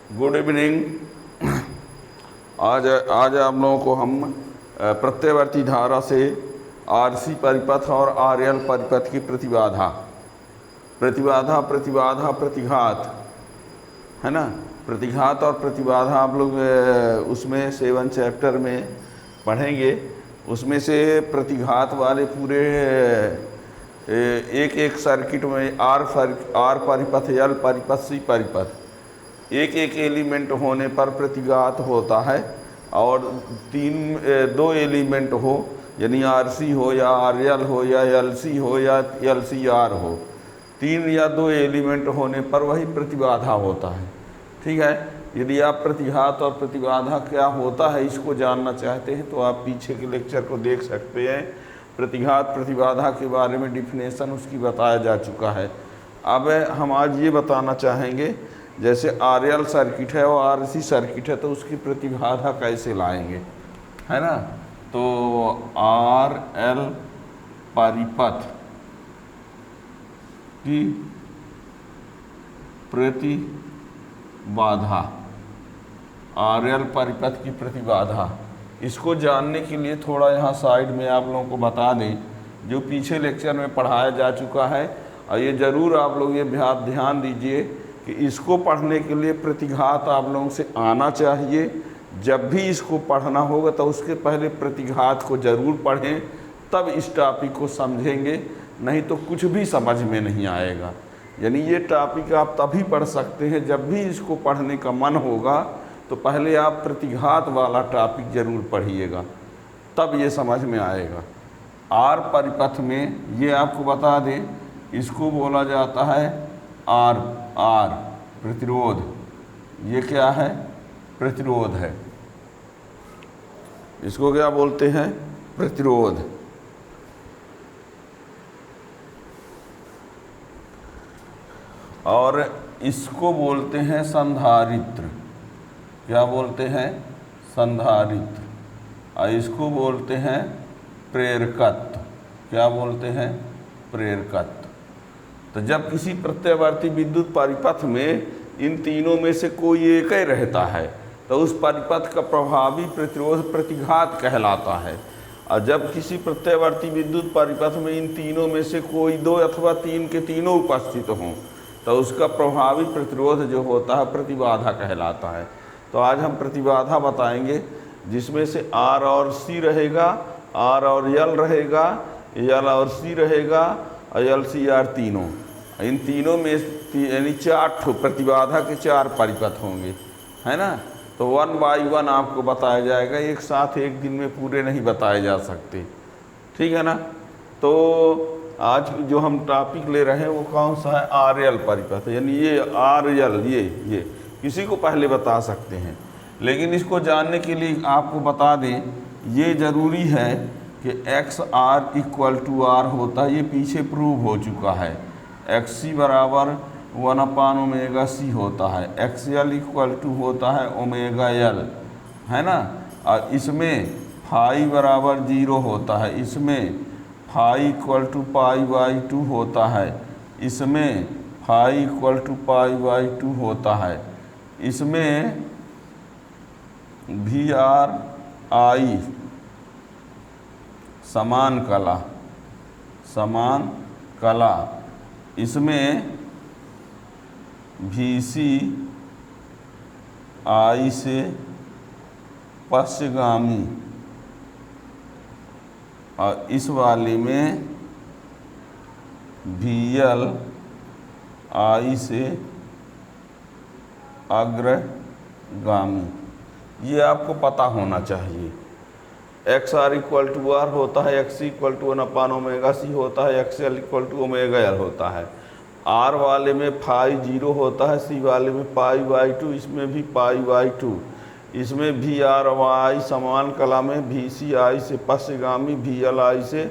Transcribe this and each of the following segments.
Good evening. आज आज आप लोगों को हम प्रत्ययवर्ती धारा से आरसी परिपथ और आरएल परिपथ की प्रतिबाधा प्रतिघात है ना। प्रतिघात और प्रतिबाधा आप लोग उसमें 7 चैप्टर में पढ़ेंगे। उसमें से प्रतिघात वाले पूरे एक एक सर्किट में आर परिपथ, एल परिपथ, सी परिपथ, एक एक एलिमेंट होने पर प्रतिघात होता है। और 2 एलिमेंट हो, यानी आरसी हो या आरएल हो या एलसी हो या एलसीआर हो, 3 या 2 एलिमेंट होने पर वही प्रतिबाधा होता है। ठीक है। यदि आप प्रतिघात और प्रतिबाधा क्या होता है इसको जानना चाहते हैं तो आप पीछे के लेक्चर को देख सकते हैं। प्रतिघात प्रतिबाधा के बारे में डिफिनेशन उसकी बताया जा चुका है। अब हम आज ये बताना चाहेंगे, जैसे आरएल सर्किट है और आरसी सर्किट है तो उसकी प्रतिबाधा कैसे लाएंगे, है ना। तो आरएल परिपथ की प्रतिबाधा, आरएल परिपथ की प्रतिबाधा, इसको जानने के लिए थोड़ा यहाँ साइड में आप लोगों को बता दें जो पीछे लेक्चर में पढ़ाया जा चुका है। और ये ज़रूर आप लोग ये ध्यान दीजिए कि इसको पढ़ने के लिए प्रतिघात आप लोगों से आना चाहिए। जब भी इसको पढ़ना होगा तो उसके पहले प्रतिघात को ज़रूर पढ़ें, तब इस टॉपिक को समझेंगे, नहीं तो कुछ भी समझ में नहीं आएगा। यानी ये टॉपिक आप तभी पढ़ सकते हैं जब भी इसको पढ़ने का मन होगा तो पहले आप प्रतिघात वाला टॉपिक ज़रूर पढ़िएगा, तब ये समझ में आएगा। आर परिपथ में ये आपको बता दें, इसको बोला जाता है आर प्रतिरोध। ये क्या है? प्रतिरोध है। इसको क्या बोलते हैं? प्रतिरोध। और इसको बोलते हैं संधारित्र। क्या बोलते हैं? संधारित्र। और इसको बोलते हैं प्रेरकत्व। क्या बोलते हैं? प्रेरकत्व। तो जब किसी प्रत्ययवर्ती विद्युत परिपथ में इन तीनों में से कोई एक ही रहता है तो उस परिपथ का प्रभावी प्रतिरोध प्रतिघात कहलाता है। और जब किसी प्रत्ययवर्ती विद्युत परिपथ में इन तीनों में से कोई 2 अथवा 3 के तीनों उपस्थित हों तो उसका प्रभावी प्रतिरोध जो होता है प्रतिबाधा कहलाता है। तो आज हम प्रतिबाधा बताएंगे, जिसमें से आर और सी रहेगा, आर और एल रहेगा, एल और सी रहेगा और एल सी आर तीनों। इन तीनों में यानी 4 प्रतिबाधा के 4 परिपथ होंगे, है ना। तो 1 बाय 1 आपको बताया जाएगा, एक साथ एक दिन में पूरे नहीं बताए जा सकते। ठीक है ना। तो आज जो हम टॉपिक ले रहे हैं वो कौन सा है? आरएल परिपथ। यानी ये आरएल ये किसी को पहले बता सकते हैं, लेकिन इसको जानने के लिए आपको बता दें, ये ज़रूरी है कि X R equal to R होता है। ये पीछे प्रूव हो चुका है। एक्स सी बराबर 1/ओमेगा सी होता है। एक्स एल इक्वल टू होता है ओमेगा एल, है ना। और इसमें फाई बराबर 0 होता है। इसमें फाई इक्वल टू π/2 होता है। इसमें फाई इक्वल टू π/2 होता है। इसमें वी आर आई समान कला। इसमें वी सी आई से पश्चगामी। और इस वाले में वी एल आई से अग्रगामी। ये आपको पता होना चाहिए। X R equal to R होता है, एक्स सी इक्वल टू 1/ओमेगा सी होता है, X L equal to omega L होता है। आर वाले में फाई 0 होता है, सी वाले में π/2, इसमें भी π/2। इसमें वी आर वाई समान कला में वी सी आई से पश्चगामी, वी एल आई से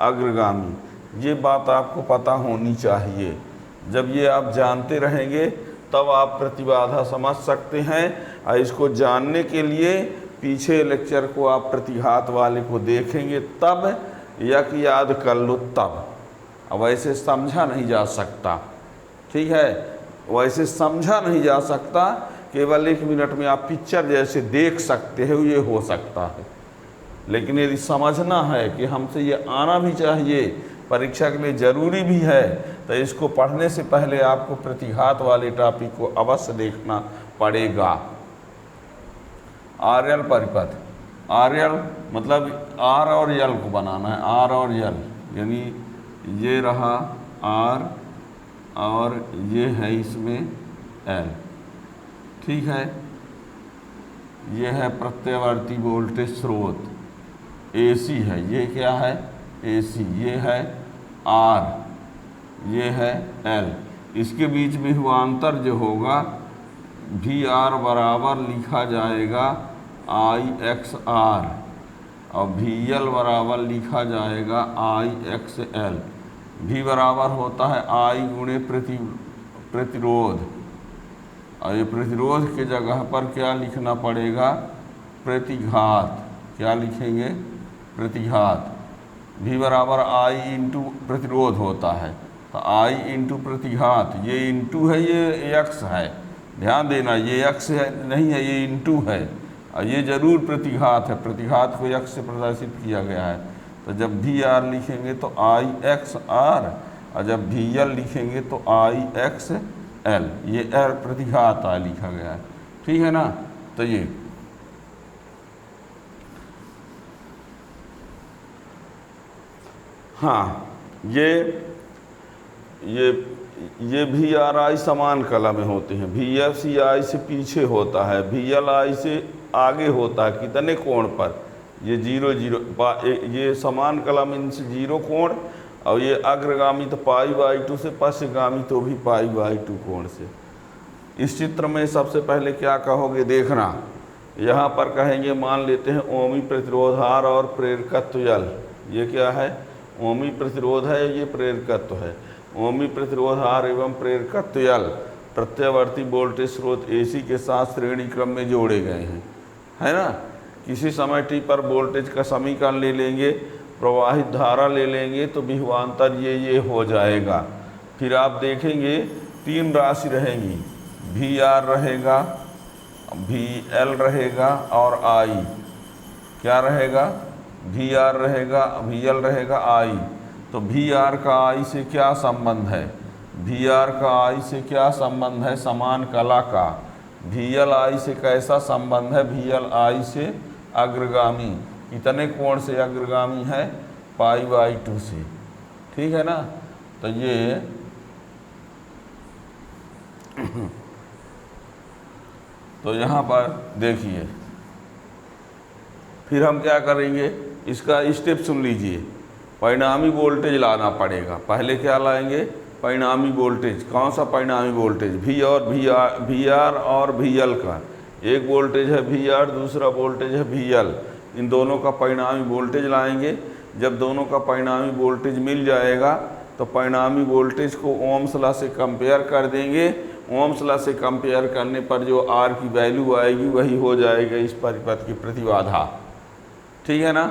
अग्रगामी। ये बात आपको पता होनी चाहिए। जब ये आप जानते रहेंगे तब आप प्रतिबाधा समझ सकते हैं। और इसको जानने के लिए पीछे लेक्चर को आप प्रतिघात वाले को देखेंगे तब, या कि याद कर लो तब। अब ऐसे समझा नहीं जा सकता, ठीक है, वैसे समझा नहीं जा सकता केवल 1 मिनट में आप पिक्चर जैसे देख सकते हो, ये हो सकता है। लेकिन यदि समझना है कि हमसे ये आना भी चाहिए, परीक्षा के लिए ज़रूरी भी है, तो इसको पढ़ने से पहले आपको प्रतिघात वाले टॉपिक को अवश्य देखना पड़ेगा। आर्यल परिपथ, आर्यल मतलब आर और यल को बनाना है, आर और यल, यानी ये रहा आर और ये है इसमें एल, ठीक है। ये है प्रत्यावर्ती वोल्टेज स्रोत, एसी है, ये क्या है एसी, ये है आर, ये है एल। इसके बीच में हुआ अंतर जो होगा वी आर बराबर लिखा जाएगा आई एक्स आर और वी एल बराबर लिखा जाएगा आई एक्स एल। वी बराबर होता है आई गुणे प्रतिरोध, और ये प्रतिरोध के जगह पर क्या लिखना पड़ेगा प्रतिघात, क्या लिखेंगे प्रतिघात। V बराबर आई इंटू प्रतिरोध होता है, तो आई इंटू प्रतिघात, ये इंटू है ये एक्स है, ध्यान देना ये एक्स है नहीं है, ये इंटू है, और ये जरूर प्रतिघात है, प्रतिघात को एक्स से प्रदर्शित किया गया है। तो जब वी आर लिखेंगे तो आई एक्स आर, और जब वी एल लिखेंगे तो आई एक्स एल, ये एल प्रतिघात आ लिखा गया है, ठीक है ना। तो ये हाँ, ये भी आर आई समान कला में होते हैं, वी एफ सी आई से पीछे होता है, वी एल आई से आगे होता है, कितने कोण पर, ये 0 0, ये समान कला में इनसे 0 कोण, और ये अग्रगामी तो π/2 से, पश्चगामी तो भी π/2 कोण से। इस चित्र में सबसे पहले क्या कहोगे देखना, यहाँ पर कहेंगे मान लेते हैं ओमी प्रतिरोध आर और प्रेरकत्व यल, ये क्या है ओमी प्रतिरोध है, ये प्रेरकत्व है। ओमी प्रतिरोध आर एवं प्रेरकत्व यल प्रत्यावर्ती वोल्टेज स्रोत एसी के साथ श्रेणी क्रम में जोड़े गए हैं, है ना। किसी समय टी पर वोल्टेज का समीकरण ले लेंगे, प्रवाहित धारा ले लेंगे, तो विभवांतर ये हो जाएगा। फिर आप देखेंगे 3 राशि रहेंगी, वी आर रहेगा, वी एल रहेगा और आई, क्या रहेगा वी आर रहेगा, वी एल रहेगा, आई। तो वी आर का आई से क्या संबंध है, वी आर का आई से क्या संबंध है समान कला का। वी एल आई से कैसा संबंध है, वी एल आई से अग्रगामी, कितने कोण से अग्रगामी है π/2 से, ठीक है ना। तो ये तो यहाँ पर देखिए, फिर हम क्या करेंगे, इसका स्टेप सुन लीजिए। परिणामी वोल्टेज लाना पड़ेगा, पहले क्या लाएंगे परिणामी वोल्टेज। कौन सा परिणामी वोल्टेज, वी आर और वी एल का, एक वोल्टेज है वी आर, दूसरा वोल्टेज है वी एल, इन दोनों का परिणामी वोल्टेज लाएंगे। जब दोनों का परिणामी वोल्टेज मिल जाएगा तो परिणामी वोल्टेज को ओम्स लॉ से कंपेयर कर देंगे। ओम्स लॉ से कंपेयर करने पर जो आर की वैल्यू आएगी वही हो जाएगा इस परिपथ की प्रतिबाधा, ठीक है ना।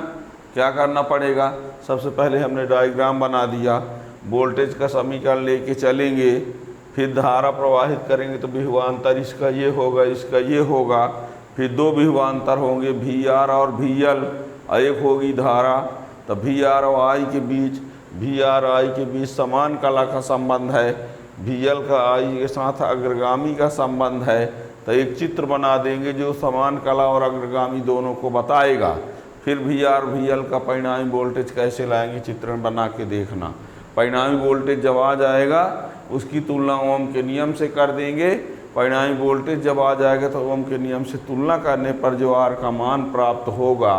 क्या करना पड़ेगा, सबसे पहले हमने डायग्राम बना दिया, वोल्टेज का समीकरण लेके चलेंगे, फिर धारा प्रवाहित करेंगे तो विभवांतर इसका ये होगा, इसका ये होगा, फिर 2 विभवांतर होंगे वी आर और वी एल, एक होगी धारा। तो वी आर और आई के बीच, वी आर आई के बीच समान कला का संबंध है, वी एल का आई के साथ अग्रगामी का संबंध है। तो एक चित्र बना देंगे जो समान कला और अग्रगामी दोनों को बताएगा। फिर वी आर वी एल का परिणामी वोल्टेज कैसे लाएंगे, चित्रण बना के देखना। परिणामी वोल्टेज जब आ जाएगा उसकी तुलना ओम के नियम से कर देंगे। परिणामी वोल्टेज जब आ जाएगा तो ओम के नियम से तुलना करने पर जो आर का मान प्राप्त होगा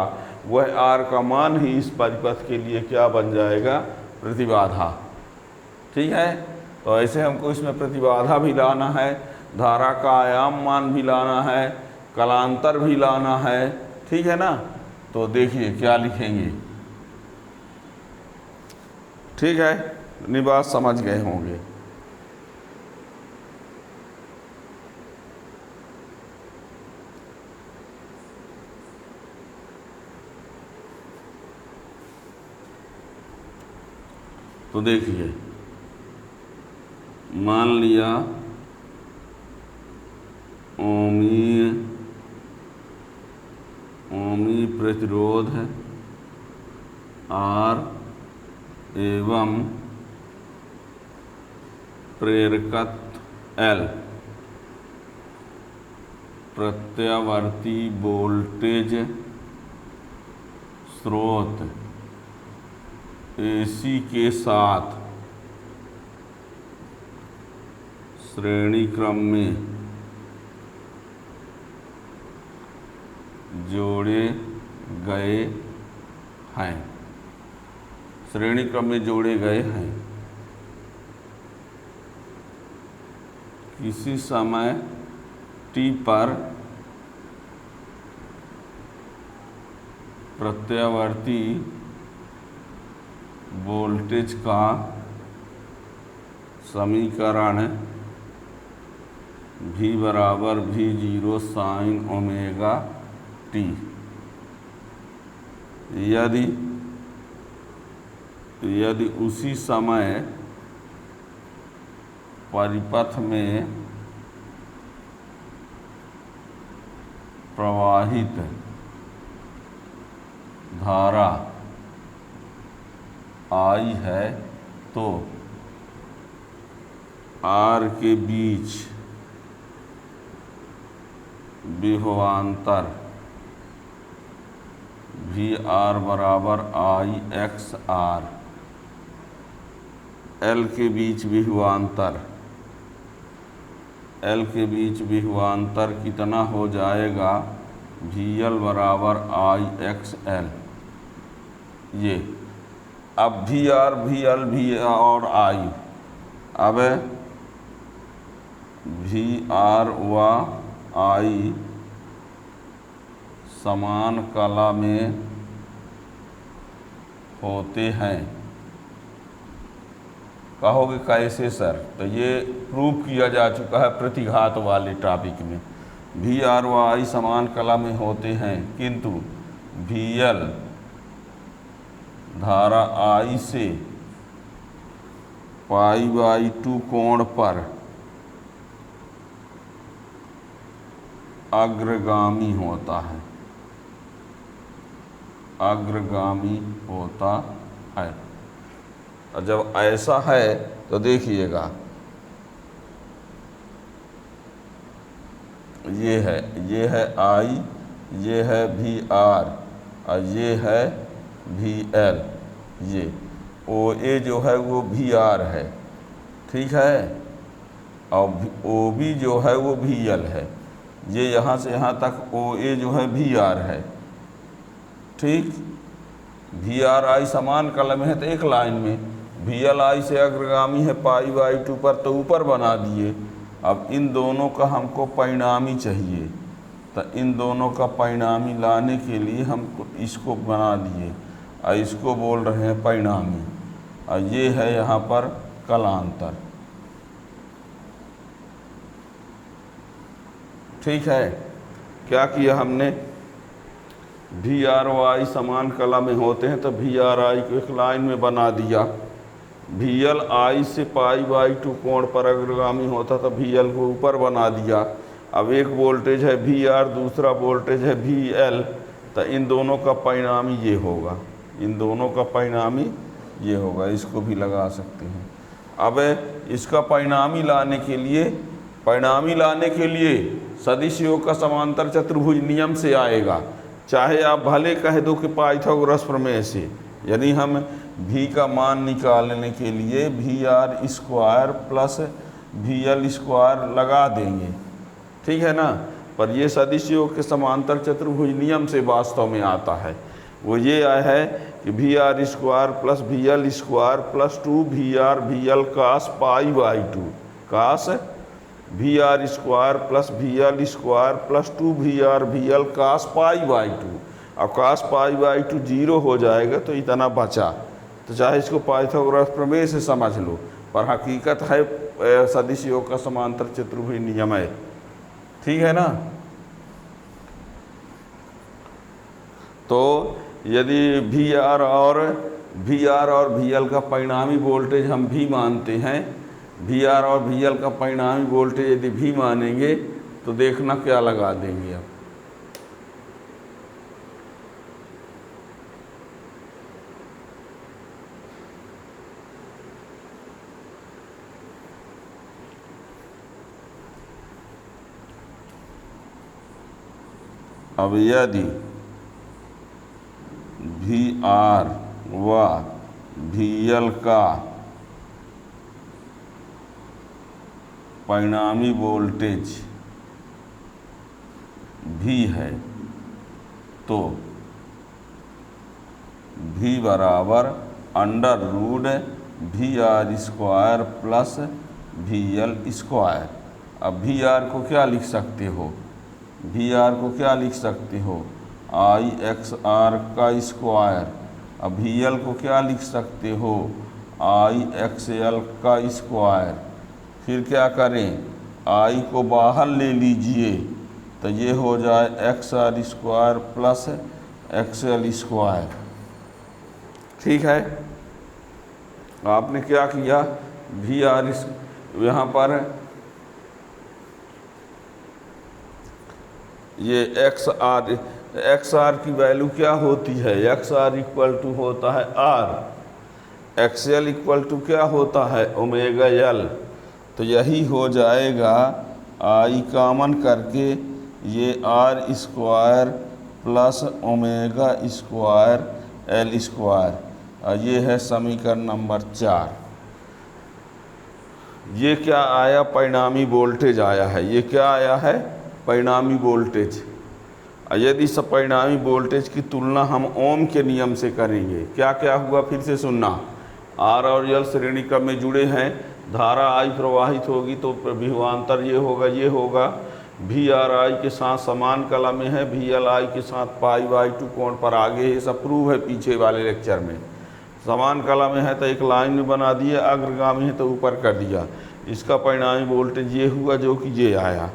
वह आर का मान ही इस परिपथ के लिए क्या बन जाएगा, प्रतिबाधा, ठीक है। तो ऐसे हमको इसमें प्रतिबाधा भी लाना है, धारा का आयाम मान भी लाना है, कलांतर भी लाना है, ठीक है ना। तो देखिए क्या लिखेंगे, ठीक है, निवास समझ गए होंगे। तो देखिए मान लिया ओमी प्रतिरोध R एवं प्रेरकत्व L प्रत्यावर्ती वोल्टेज स्रोत AC के साथ श्रेणी क्रम में जोड़े गए हैं। श्रेणी क्रम में जोड़े गए हैं। किसी समय t पर प्रत्यावर्ती वोल्टेज का समीकरण V बराबर V0 साइन ओमेगा t। यदि उसी समय परिपथ में प्रवाहित धारा I है तो R के बीच विभवांतर VR बराबर IXR। L के बीच विभवांतर कितना हो जाएगा? VL बराबर IXL। ये अब VR, VL और I, अब VR व I समान कला में होते हैं। कहोगे कैसे सर? तो ये प्रूव किया जा चुका है प्रतिघात वाले टॉपिक में। VR व I समान कला में होते हैं, किंतु VL धारा I से π/2 कोण पर अग्रगामी होता है। और जब ऐसा है तो देखिएगा, ये है I, ये है VR और ये है VL। ये OA जो है वो VR है, ठीक है, और OB जो है वो VL है। ये यहाँ से यहाँ तक OA जो है VR है, ठीक। VR I समान कला में है तो एक लाइन में, VL I से अग्रगामी है π/2 पर, तो ऊपर बना दिए। अब इन दोनों का हमको परिणामी चाहिए, तो इन दोनों का परिणामी लाने के लिए हमको इसको बना दिए और इसको बोल रहे हैं परिणामी, और ये है यहाँ पर कलांतर, ठीक है। क्या किया हमने? VR और I समान कला में होते हैं तो VR I को एक लाइन में बना दिया। VL I से π/2 कोण पर अग्रगामी होता तो VL को ऊपर बना दिया। अब एक वोल्टेज है VR, दूसरा वोल्टेज है VL, तो इन दोनों का परिणामी ये होगा, इसको भी लगा सकते हैं। अब इसका परिणामी लाने के लिए सदिश योग का समांतर चतुर्भुज नियम से आएगा, चाहे आप भले कह दो कि पाइथागोरस प्रमेय से। यानी हम V का मान निकालने के लिए VR square plus VL square लगा देंगे, ठीक है ना। पर ये सदिश योग के समांतर चतुर्भुज नियम से वास्तव में आता है। वो ये है कि VR square plus VL square plus 2VR VL कास π/2, कास VR square plus VL square plus 2VR VL कास π/2। अब कास π/2 0 हो जाएगा तो इतना बचा, तो चाहे इसको पाइथागोरस प्रमेय से समझ लो, पर हकीकत है सदिश योग का समांतर चतुर्भुज नियम है, ठीक है ना। तो यदि VR और VL का परिणामी वोल्टेज हम भी मानते हैं, VR और VL का परिणामी वोल्टेज यदि भी मानेंगे तो देखना क्या लगा देंगे अब। अब यदि वी आर व वी एल का परिणामी वोल्टेज V है तो V बराबर under root V R square plus V L square. अब वी आर को क्या लिख सकते हो, वी आर को क्या लिख सकते हो, आई एक्स आर का स्क्वायर। अब वी एल को क्या लिख सकते हो, आई एक्स एल का स्क्वायर। फिर क्या करें, आई को बाहर ले लीजिए तो ये हो जाए X R square plus X L square. ठीक है, आपने क्या किया, वी आर यहाँ पर ये एक्स आर की वैल्यू क्या होती है, एक्स आर इक्वल टू होता है R, X L equal to क्या होता है ओमेगा एल। तो यही हो जाएगा आई कॉमन करके ये R square plus omega square L square. ये है समीकरण नंबर 4। ये क्या आया, परिणामी वोल्टेज आया है। ये क्या आया है, परिणामी वोल्टेज। यदि सब परिणामी वोल्टेज की तुलना हम ओम के नियम से करेंगे, क्या क्या हुआ फिर से सुनना। आर और एल श्रेणी क्रम में जुड़े हैं, धारा आई प्रवाहित होगी तो विभवांतर ये होगा वी आर आई के साथ समान कला में है, वी एल आई के साथ पाई बाई 2 कोण पर आगे है। सब प्रूव है पीछे वाले लेक्चर में। समान कला में है तो एक लाइन में बना दिया, अग्रगामी है तो ऊपर कर दिया। इसका परिणामी वोल्टेज ये हुआ जो कि ये आया।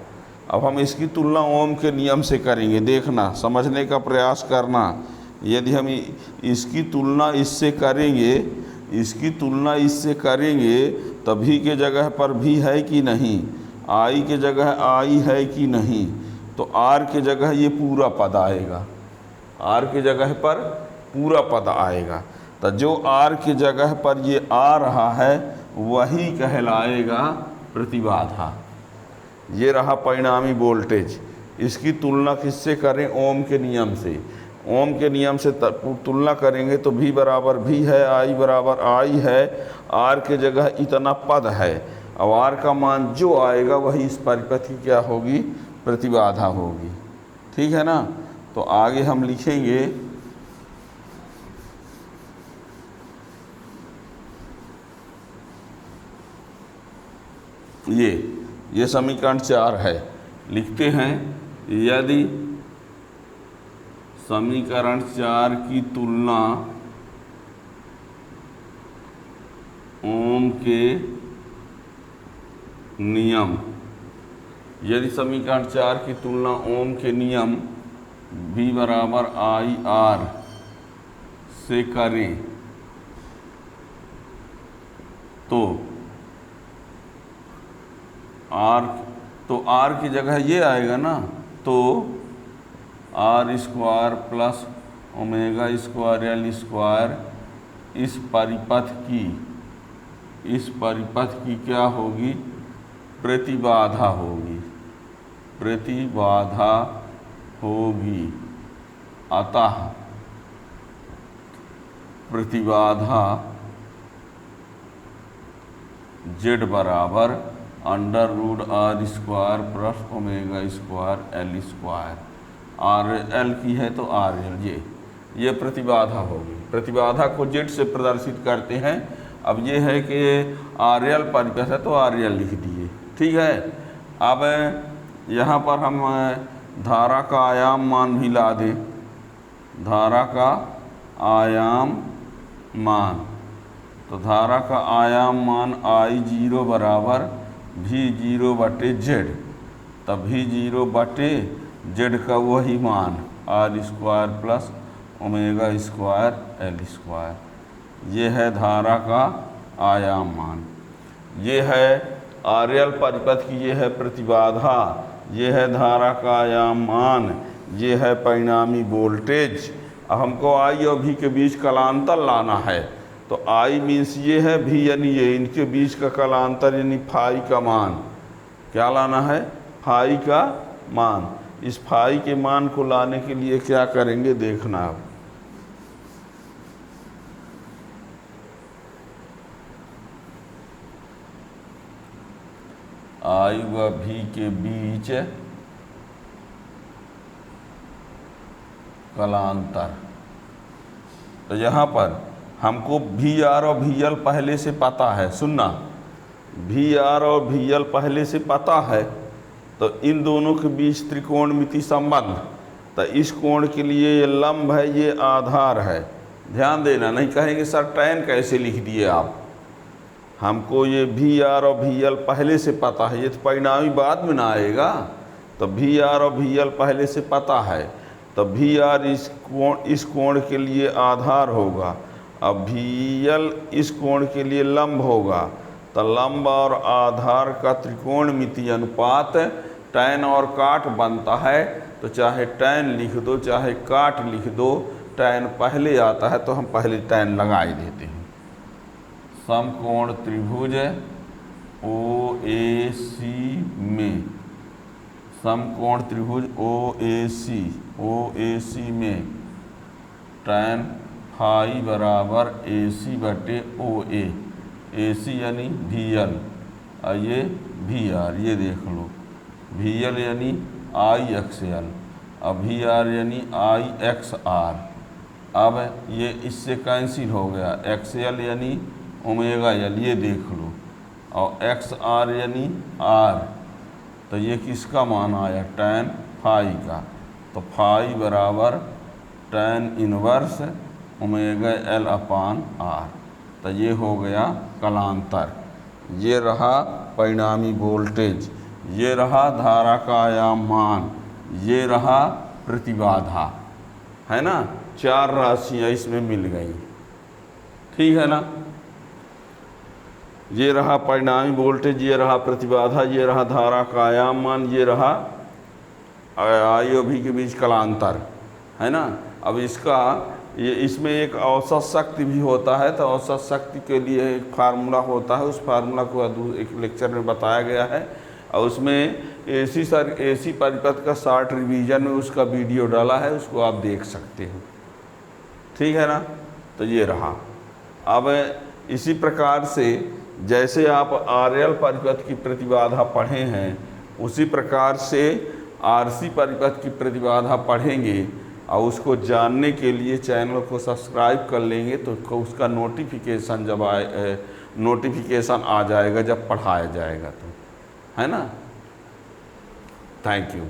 अब हम इसकी तुलना ओम के नियम से करेंगे, देखना, समझने का प्रयास करना। यदि हम इसकी तुलना इससे करेंगे तो भी के जगह पर भी है कि नहीं, आई के जगह आई है कि नहीं, तो आर के जगह ये पूरा पद आएगा, आर के जगह पर पूरा पद आएगा। तो जो आर के जगह पर ये आ रहा है वही कहलाएगा प्रतिबाधा। ये रहा परिणामी वोल्टेज। इसकी तुलना किससे करें, ओम के नियम से। ओम के नियम से तुलना करेंगे तो V बराबर V है, I बराबर I है, R के जगह इतना पद है। अब R का मान जो आएगा वही इस परिपथ की क्या होगी, प्रतिबाधा होगी। ठीक है ना। तो आगे हम लिखेंगे ये समीकरण 4 है। लिखते हैं, यदि समीकरण 4 की तुलना ओम के नियम, यदि समीकरण 4 की तुलना ओम के नियम V बराबर आई आर से करें तो आर की जगह ये आएगा ना, तो R square plus omega square L square इस परिपथ की क्या होगी, प्रतिबाधा होगी। अतः प्रतिबाधा Z बराबर under root R square plus omega square L square. R L की है तो आर एल, ये प्रतिबाधा होगी। प्रतिबाधा को जेड से प्रदर्शित करते हैं। अब ये है कि आर एल परिपथ है तो आर एल लिख दिए। ठीक है। अब यहाँ पर हम धारा का आयाम मान भी ला दें, धारा का आयाम मान। तो धारा का आयाम मान I0 बराबर V0 बटे जेड। तब V0 बटे जेड का वही मान R square plus omega square L square. ये है धारा का आयाम मान। ये है आर एल परिपथ की, ये है प्रतिबाधा ये है धारा का आयाममान, ये है परिणामी वोल्टेज। अब हमको आई और भी के बीच कलांतर लाना है, तो आई मीन्स ये है, भी यानी ये, इनके बीच का कलांतर यानी फाई का मान। क्या लाना है? फाई का मान। इस फाई के मान को लाने के लिए क्या करेंगे देखना। अब आई व भी के बीच कलांतर, तो यहाँ पर हमको वी आर और वी एल पहले से पता है। सुनना, वी आर और वी एल पहले से पता है, तो इन दोनों के बीच त्रिकोणमिति संबंध, तो इस कोण के लिए ये लंब है, ये आधार है। ध्यान देना, नहीं कहेंगे सर टैन कैसे लिख दिए आप। हमको ये वी आर और वी एल पहले से पता है, ये तो परिणामी बाद में ना आएगा। तो वी आर और वी एल पहले से पता है, तो वी आर इस कोण के लिए आधार होगा, अब वी एल इस कोण के लिए लंब होगा। तो लंब और आधार का त्रिकोणमिति अनुपात टैन और काट बनता है। तो चाहे टैन लिख दो चाहे काट लिख दो, टैन पहले आता है तो हम पहले टैन लगा ही देते हैं। समकोण त्रिभुज ओ ए सी में, समकोण त्रिभुज ओ ए सी में टैन फाई बराबर ए सी बटे ओ ए सी यानी वी एल, और ये वी आर, ये देख लो, वी एल यानी आई एक्स एल, अब वी आर यानी आई एक्स आर। अब ये इससे कैंसिल हो गया, एक्स एल यानी ओमेगा एल, ये देख लो, और एक्स आर यानी आर, तो ये किसका मान आया? टैन फाई का। तो फाई बराबर tan inverse omega L upon R, तो ये हो गया कलांतर। ये रहा परिणामी वोल्टेज, ये रहा धारा का आयाममान, ये रहा प्रतिबाधा, है ना। 4 राशियाँ इसमें मिल गई, ठीक है ना। ये रहा परिणामी वोल्टेज, ये रहा प्रतिबाधा, ये रहा धारा का आयाममान, ये रहा आई और भी के बीच कलांतर, है ना। अब इसमें एक औसत शक्ति भी होता है, तो औसत शक्ति के लिए एक फार्मूला होता है, उस फार्मूला को एक लेक्चर में बताया गया है, और उसमें एसी परिपथ का शॉर्ट रिवीजन में उसका वीडियो डाला है, उसको आप देख सकते हो, ठीक है ना। तो ये रहा। अब इसी प्रकार से जैसे आप आरएल परिपथ की प्रतिबाधा पढ़े हैं, उसी प्रकार से आरसी परिपथ की प्रतिबाधा पढ़ेंगे, और उसको जानने के लिए चैनल को सब्सक्राइब कर लेंगे तो उसका नोटिफिकेशन जब नोटिफिकेशन आ जाएगा जब पढ़ाया जाएगा, तो है ना। Thank you.